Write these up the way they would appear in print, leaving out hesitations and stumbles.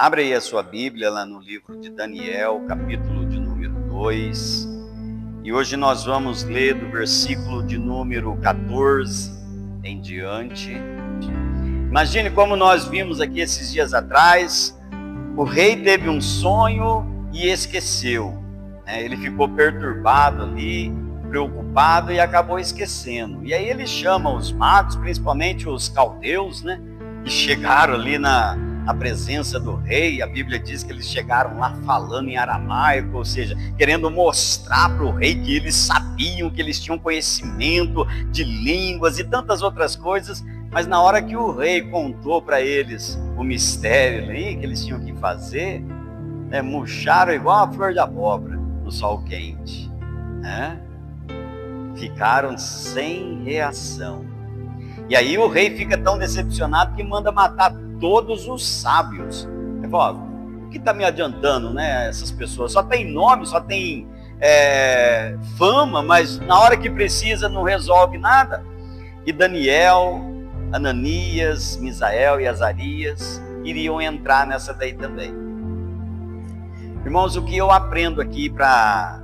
Abre aí a sua Bíblia lá no livro de Daniel, capítulo de número 2. E hoje nós vamos ler do versículo de número 14 em diante. Imagine como nós vimos aqui esses dias atrás, o rei teve um sonho e esqueceu. Ele ficou perturbado ali, preocupado e acabou esquecendo. E aí ele chama os magos, principalmente os caldeus, que chegaram ali na presença do rei. A Bíblia diz que eles chegaram lá falando em aramaico, ou seja, querendo mostrar para o rei que eles sabiam, que eles tinham conhecimento de línguas e tantas outras coisas. Mas na hora que o rei contou para eles o mistério ali que eles tinham que fazer, murcharam igual a flor de abóbora no sol quente. Ficaram sem reação. E aí o rei fica tão decepcionado que manda matar todos os sábios. Ele fala: o que está me adiantando, essas pessoas? Só tem nome, só tem fama, mas na hora que precisa não resolve nada. E Daniel, Ananias, Misael e Azarias iriam entrar nessa daí também. Irmãos, o que eu aprendo aqui para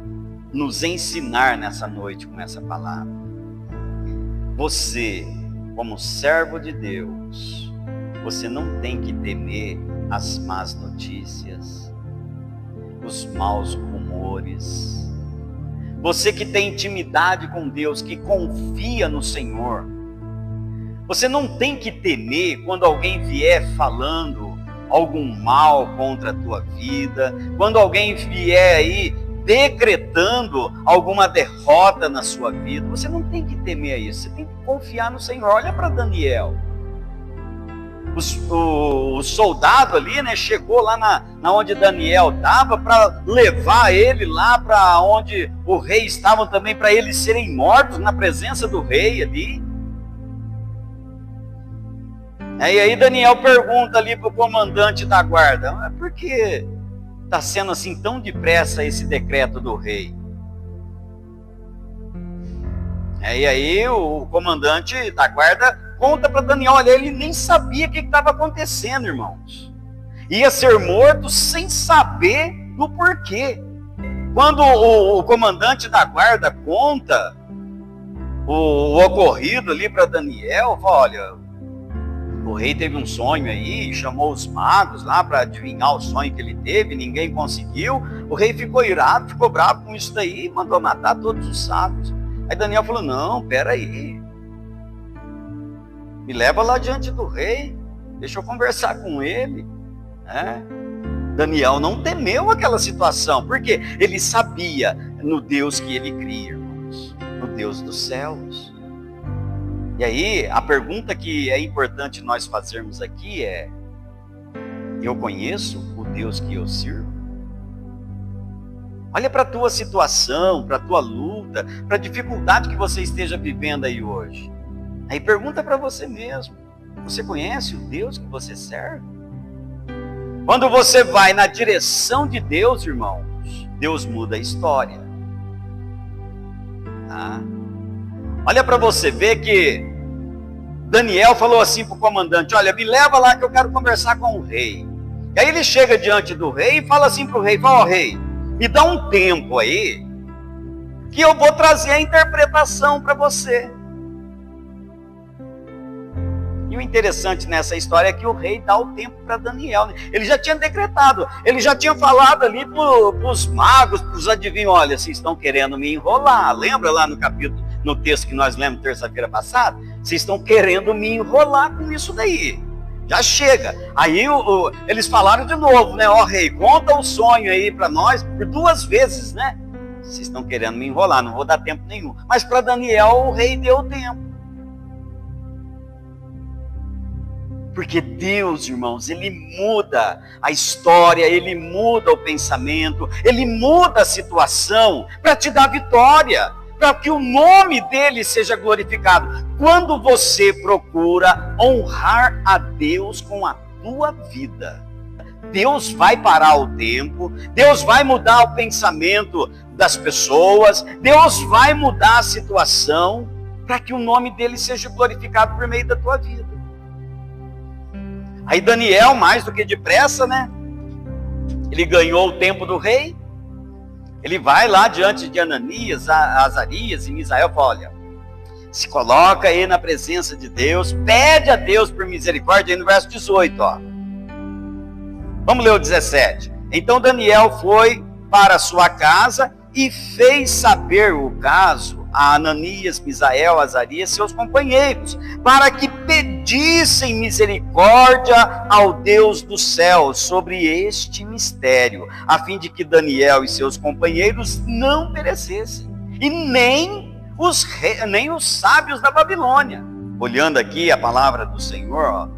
nos ensinar nessa noite com essa palavra? Você, como servo de Deus, você não tem que temer as más notícias, os maus rumores. Você que tem intimidade com Deus, que confia no Senhor, você não tem que temer quando alguém vier falando algum mal contra a tua vida, quando alguém vier aí decretando alguma derrota na sua vida. Você não tem que temer isso, você tem que confiar no Senhor. Olha para Daniel. O soldado ali, chegou lá na onde Daniel estava para levar ele lá para onde o rei estava também, para eles serem mortos na presença do rei ali. E aí Daniel pergunta ali para o comandante da guarda: por que está sendo assim tão depressa esse decreto do rei? E aí o comandante da guarda conta para Daniel: olha, ele nem sabia o que estava acontecendo, irmãos. Ia ser morto sem saber do porquê. Quando o comandante da guarda conta o ocorrido ali para Daniel, fala: olha, o rei teve um sonho aí, chamou os magos lá para adivinhar o sonho que ele teve, ninguém conseguiu. O rei ficou irado, ficou bravo com isso daí e mandou matar todos os sábios. Aí Daniel falou: não, peraí, me leva lá diante do rei, deixa eu conversar com ele. Daniel não temeu aquela situação, porque ele sabia no Deus que ele cria, irmãos, no Deus dos céus. E aí, a pergunta que é importante nós fazermos aqui é: eu conheço o Deus que eu sirvo? Olha para a tua situação, para a tua luta, para a dificuldade que você esteja vivendo aí hoje. Aí pergunta para você mesmo: você conhece o Deus que você serve? Quando você vai na direção de Deus, irmãos, Deus muda a história. Olha para você ver que Daniel falou assim para o comandante: olha, me leva lá que eu quero conversar com o rei. E aí ele chega diante do rei e fala assim para o rei: fala: ó, rei, me dá um tempo aí, que eu vou trazer a interpretação para você. E o interessante nessa história é que o rei dá o tempo para Daniel. Ele já tinha decretado, ele já tinha falado ali para os magos, para os adivinhos: olha, vocês estão querendo me enrolar. Lembra lá no texto que nós lemos terça-feira passada? Vocês estão querendo me enrolar com isso daí. Já chega. Aí eles falaram de novo, ó rei, conta o sonho aí para nós por 2 vezes, Vocês estão querendo me enrolar, não vou dar tempo nenhum. Mas para Daniel o rei deu tempo. Porque Deus, irmãos, Ele muda a história, Ele muda o pensamento, Ele muda a situação para te dar vitória, para que o nome dEle seja glorificado. Quando você procura honrar a Deus com a tua vida, Deus vai parar o tempo, Deus vai mudar o pensamento das pessoas, Deus vai mudar a situação, para que o nome dEle seja glorificado por meio da tua vida. Aí Daniel, mais do que depressa, Ele ganhou o tempo do rei. Ele vai lá diante de Ananias, Azarias e Misael e fala: olha, se coloca aí na presença de Deus, pede a Deus por misericórdia, aí no verso 18, ó. Vamos ler o 17. Então Daniel foi para a sua casa e fez saber o caso a Ananias, Misael, Azarias, seus companheiros, para que pedissem misericórdia ao Deus do céu sobre este mistério, a fim de que Daniel e seus companheiros não perecessem, e nem os sábios da Babilônia. Olhando aqui a palavra do Senhor, ó,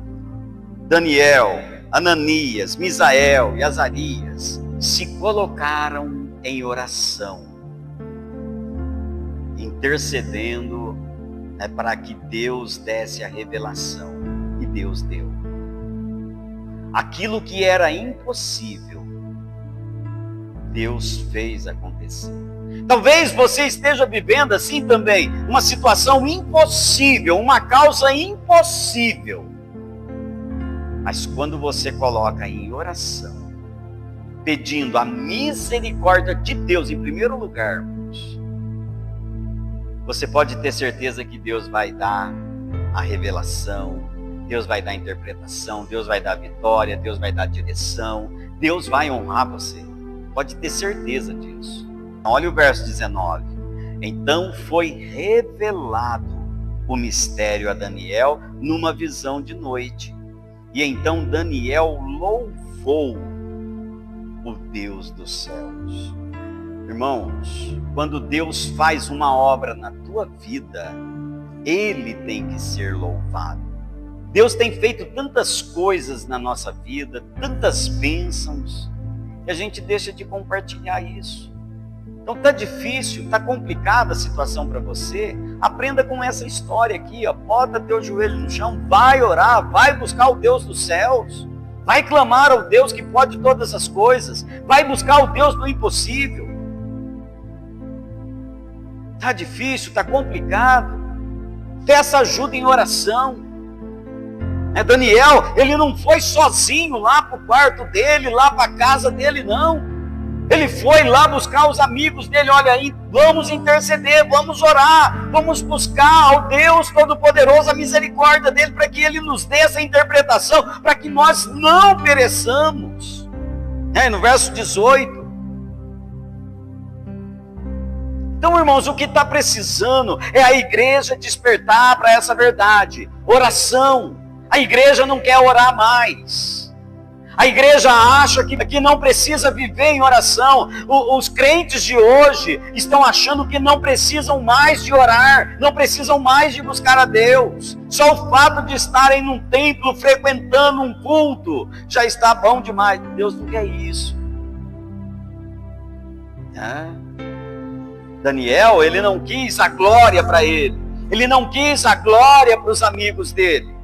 Daniel, Ananias, Misael e Azarias se colocaram em oração, intercedendo, para que Deus desse a revelação, e Deus deu. Aquilo que era impossível, Deus fez acontecer. Talvez você esteja vivendo assim também, uma situação impossível, uma causa impossível. Mas quando você coloca em oração, pedindo a misericórdia de Deus em primeiro lugar, você pode ter certeza que Deus vai dar a revelação, Deus vai dar a interpretação, Deus vai dar a vitória, Deus vai dar a direção, Deus vai honrar você. Pode ter certeza disso. Olha o verso 19. Então foi revelado o mistério a Daniel numa visão de noite. E então Daniel louvou o Deus dos céus. Irmãos, quando Deus faz uma obra na tua vida, Ele tem que ser louvado. Deus tem feito tantas coisas na nossa vida, tantas bênçãos, que a gente deixa de compartilhar isso. Então tá difícil, tá complicada a situação para você, aprenda com essa história aqui, ó. Bota teu joelho no chão, vai orar, vai buscar o Deus dos céus, vai clamar ao Deus que pode todas as coisas, vai buscar o Deus do impossível. Tá difícil, tá complicado, peça ajuda em oração. Daniel, ele não foi sozinho lá para o quarto dele, lá para a casa dele, não. Ele foi lá buscar os amigos dele. Olha aí, vamos interceder, vamos orar, vamos buscar ao Deus Todo-Poderoso a misericórdia dele, para que ele nos dê essa interpretação, para que nós não pereçamos. No verso 18. Então, irmãos, o que está precisando é a igreja despertar para essa verdade. Oração. A igreja não quer orar mais. A igreja acha que não precisa viver em oração. Os crentes de hoje estão achando que não precisam mais de orar, não precisam mais de buscar a Deus. Só o fato de estarem num templo, frequentando um culto, já está bom demais. Deus não quer isso. Daniel, ele não quis a glória para ele. Ele não quis a glória para os amigos dele.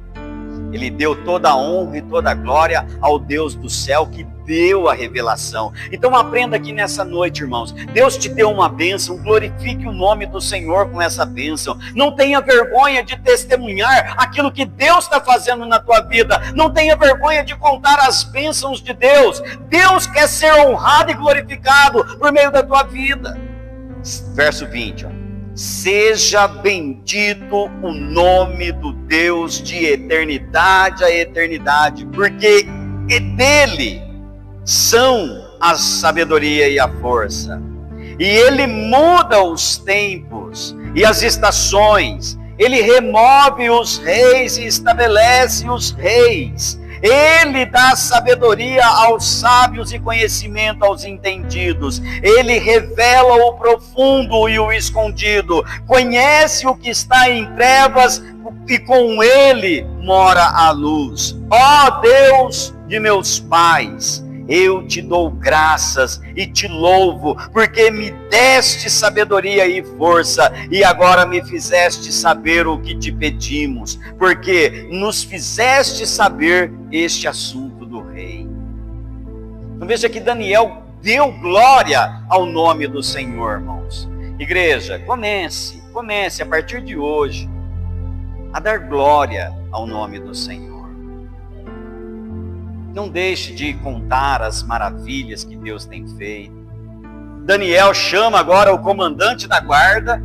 Ele deu toda a honra e toda a glória ao Deus do céu que deu a revelação. Então aprenda aqui nessa noite, irmãos. Deus te deu uma bênção, glorifique o nome do Senhor com essa bênção. Não tenha vergonha de testemunhar aquilo que Deus está fazendo na tua vida. Não tenha vergonha de contar as bênçãos de Deus. Deus quer ser honrado e glorificado por meio da tua vida. Verso 20, ó. Seja bendito o nome do Deus de eternidade a eternidade, porque dele são a sabedoria e a força. E ele muda os tempos e as estações, ele remove os reis e estabelece os reis. Ele dá sabedoria aos sábios e conhecimento aos entendidos. Ele revela o profundo e o escondido. Conhece o que está em trevas e com ele mora a luz. Ó Deus de meus pais, eu te dou graças e te louvo, porque me deste sabedoria e força, e agora me fizeste saber o que te pedimos, porque nos fizeste saber este assunto do rei. Então veja que Daniel deu glória ao nome do Senhor, irmãos. Igreja, comece a partir de hoje a dar glória ao nome do Senhor. Não deixe de contar as maravilhas que Deus tem feito. Daniel chama agora o comandante da guarda.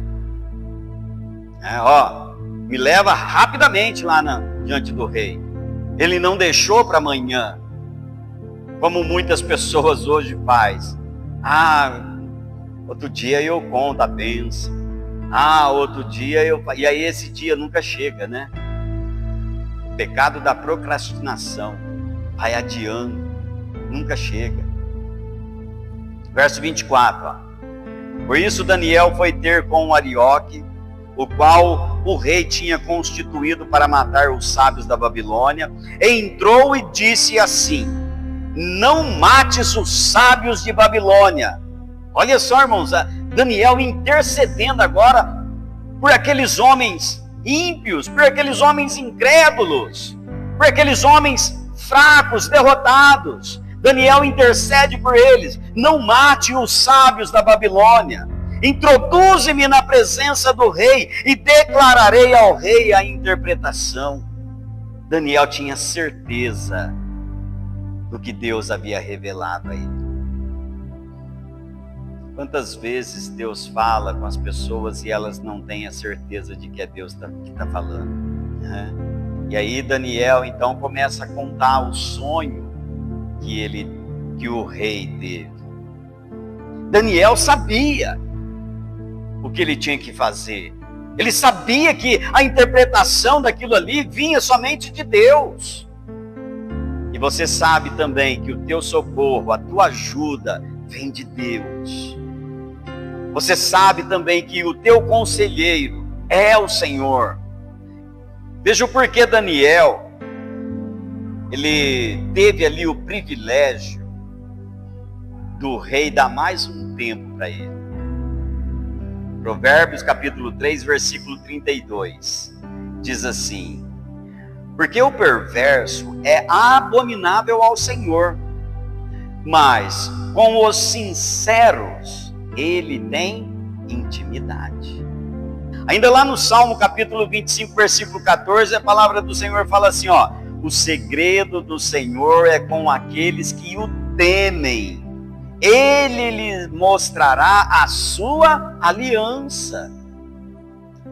Me leva rapidamente lá diante do rei. Ele não deixou para amanhã, como muitas pessoas hoje fazem. Outro dia eu conto a bênção. Outro dia eu... E aí esse dia nunca chega, né? O pecado da procrastinação. Vai adiando, nunca chega. Verso 24. Por isso Daniel foi ter com o Arioque, o qual o rei tinha constituído para matar os sábios da Babilônia. Entrou e disse assim: não mates os sábios de Babilônia. Olha só, irmãos, Daniel intercedendo agora por aqueles homens ímpios, por aqueles homens incrédulos, por aqueles homens fracos, derrotados. Daniel intercede por eles. Não mate os sábios da Babilônia. Introduze-me na presença do rei e declararei ao rei a interpretação. Daniel tinha certeza do que Deus havia revelado a ele. Quantas vezes Deus fala com as pessoas e elas não têm a certeza de que é Deus que está falando, né? E aí Daniel então começa a contar o sonho que o rei teve. Daniel sabia o que ele tinha que fazer. Ele sabia que a interpretação daquilo ali vinha somente de Deus. E você sabe também que o teu socorro, a tua ajuda, vem de Deus. Você sabe também que o teu conselheiro é o Senhor. Veja o porquê Daniel, ele teve ali o privilégio do rei dar mais um tempo para ele. Provérbios capítulo 3, versículo 32, diz assim: porque o perverso é abominável ao Senhor, mas com os sinceros ele tem intimidade. Ainda lá no Salmo capítulo 25, versículo 14, a palavra do Senhor fala assim, o segredo do Senhor é com aqueles que o temem. Ele lhes mostrará a sua aliança.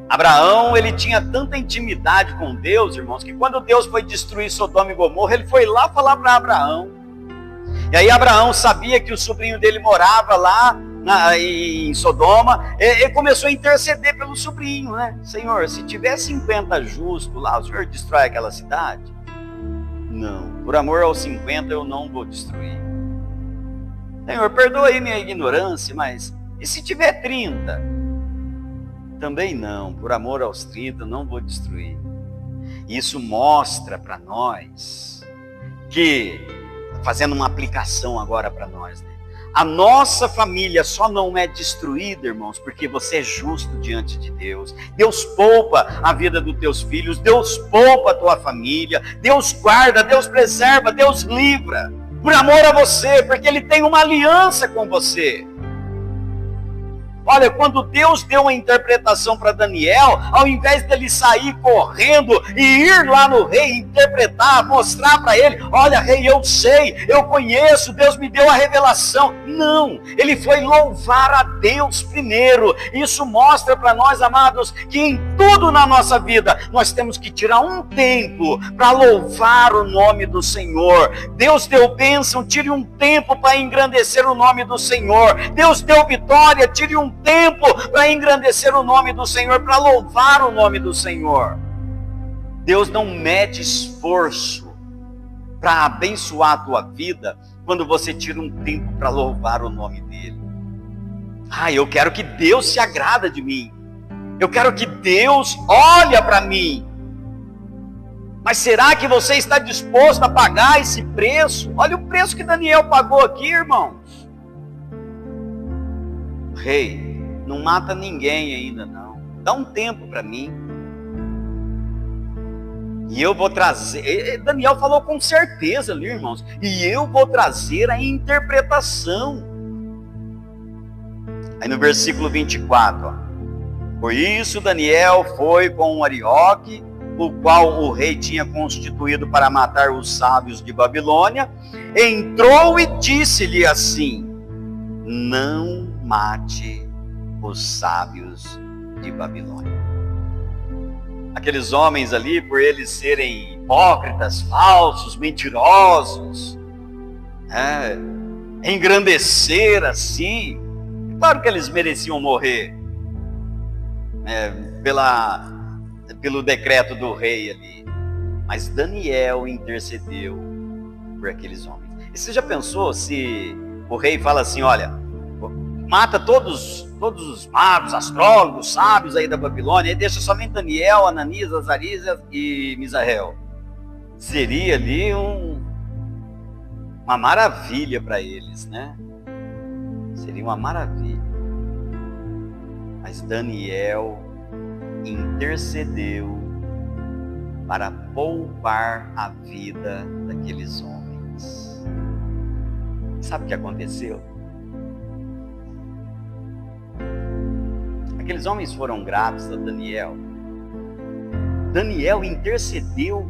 Abraão, ele tinha tanta intimidade com Deus, irmãos, que quando Deus foi destruir Sodoma e Gomorra, ele foi lá falar para Abraão. E aí Abraão sabia que o sobrinho dele morava lá em Sodoma, ele começou a interceder pelo sobrinho, né? Senhor, se tiver 50 justos lá, o Senhor destrói aquela cidade? Não, por amor aos 50 eu não vou destruir. Senhor, perdoa aí minha ignorância, mas e se tiver 30? Também não, por amor aos 30 eu não vou destruir. Isso mostra para nós que, fazendo uma aplicação agora para nós, né? A nossa família só não é destruída, irmãos, porque você é justo diante de Deus. Deus poupa a vida dos teus filhos, Deus poupa a tua família, Deus guarda, Deus preserva, Deus livra, por amor a você, porque Ele tem uma aliança com você. Olha, quando Deus deu uma interpretação para Daniel, ao invés dele sair correndo e ir lá no rei, interpretar, mostrar para ele, olha rei, eu sei, eu conheço, Deus me deu a revelação. Não, ele foi louvar a Deus primeiro. Isso mostra para nós, amados, que em tudo na nossa vida, nós temos que tirar um tempo para louvar o nome do Senhor. Deus deu bênção, tire um tempo para engrandecer o nome do Senhor. Deus deu vitória, tire um tempo para engrandecer o nome do Senhor, para louvar o nome do Senhor. Deus não mede esforço para abençoar a tua vida quando você tira um tempo para louvar o nome dele. Eu quero que Deus se agrada de mim, eu quero que Deus olhe para mim. Mas será que você está disposto a pagar esse preço? Olha o preço que Daniel pagou aqui, irmãos. Rei, não mata ninguém ainda não. Dá um tempo para mim. E eu vou trazer... Daniel falou com certeza ali, irmãos. E eu vou trazer a interpretação. Aí no versículo 24, Por isso Daniel foi com o Arioque, o qual o rei tinha constituído para matar os sábios de Babilônia, entrou e disse-lhe assim: não mate os sábios de Babilônia. Aqueles homens ali, por eles serem hipócritas, falsos, mentirosos, engrandecer assim, claro que eles mereciam morrer, pelo decreto do rei ali, mas Daniel intercedeu por aqueles homens. E você já pensou se o rei fala assim: olha, mata todos os magos, astrólogos, sábios aí da Babilônia, e deixa somente Daniel, Ananias, Azarias e Misael? Seria ali uma maravilha para eles, né? Seria uma maravilha. Mas Daniel intercedeu para poupar a vida daqueles homens. Sabe o que aconteceu? Aqueles homens foram gratos a Daniel. Daniel intercedeu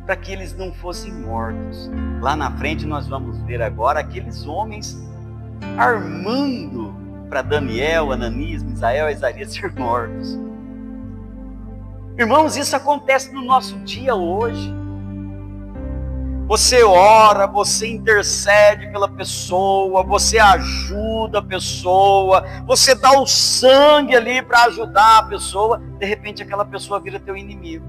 para que eles não fossem mortos. Lá na frente nós vamos ver agora aqueles homens armando para Daniel, Ananias, Misael e Azarias ser mortos. Irmãos, isso acontece no nosso dia hoje. Você ora, você intercede pela pessoa, você ajuda a pessoa, você dá o sangue ali para ajudar a pessoa, de repente aquela pessoa vira teu inimigo.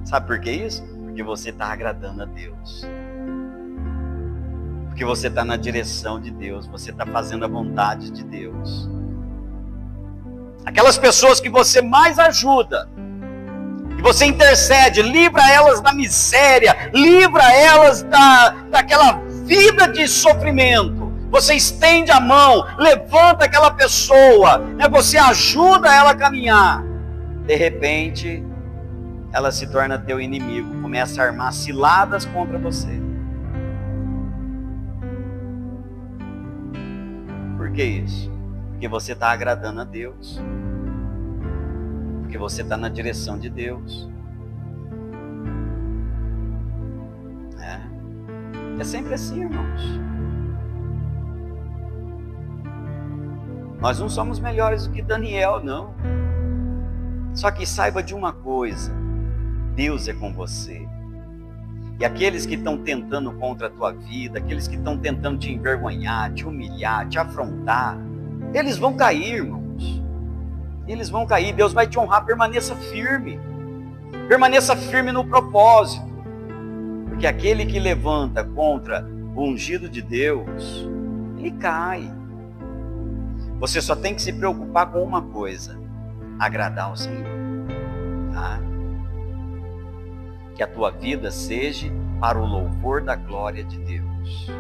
Sabe por que isso? Porque você está agradando a Deus. Porque você está na direção de Deus, você está fazendo a vontade de Deus. Aquelas pessoas que você mais ajuda, que você intercede, livra elas da miséria, livra elas daquela vida de sofrimento. Você estende a mão, levanta aquela pessoa, você ajuda ela a caminhar. De repente, ela se torna teu inimigo, começa a armar ciladas contra você. Por que isso? Porque você está agradando a Deus. Porque você está na direção de Deus. É sempre assim, irmãos. Nós não somos melhores do que Daniel, não. Só que saiba de uma coisa: Deus é com você. E aqueles que estão tentando contra a tua vida, aqueles que estão tentando te envergonhar, te humilhar, te afrontar, eles vão cair, irmãos. Eles vão cair. Deus vai te honrar. Permaneça firme. Permaneça firme no propósito. Porque aquele que levanta contra o ungido de Deus, ele cai. Você só tem que se preocupar com uma coisa: agradar o Senhor. Tá? Que a tua vida seja para o louvor da glória de Deus.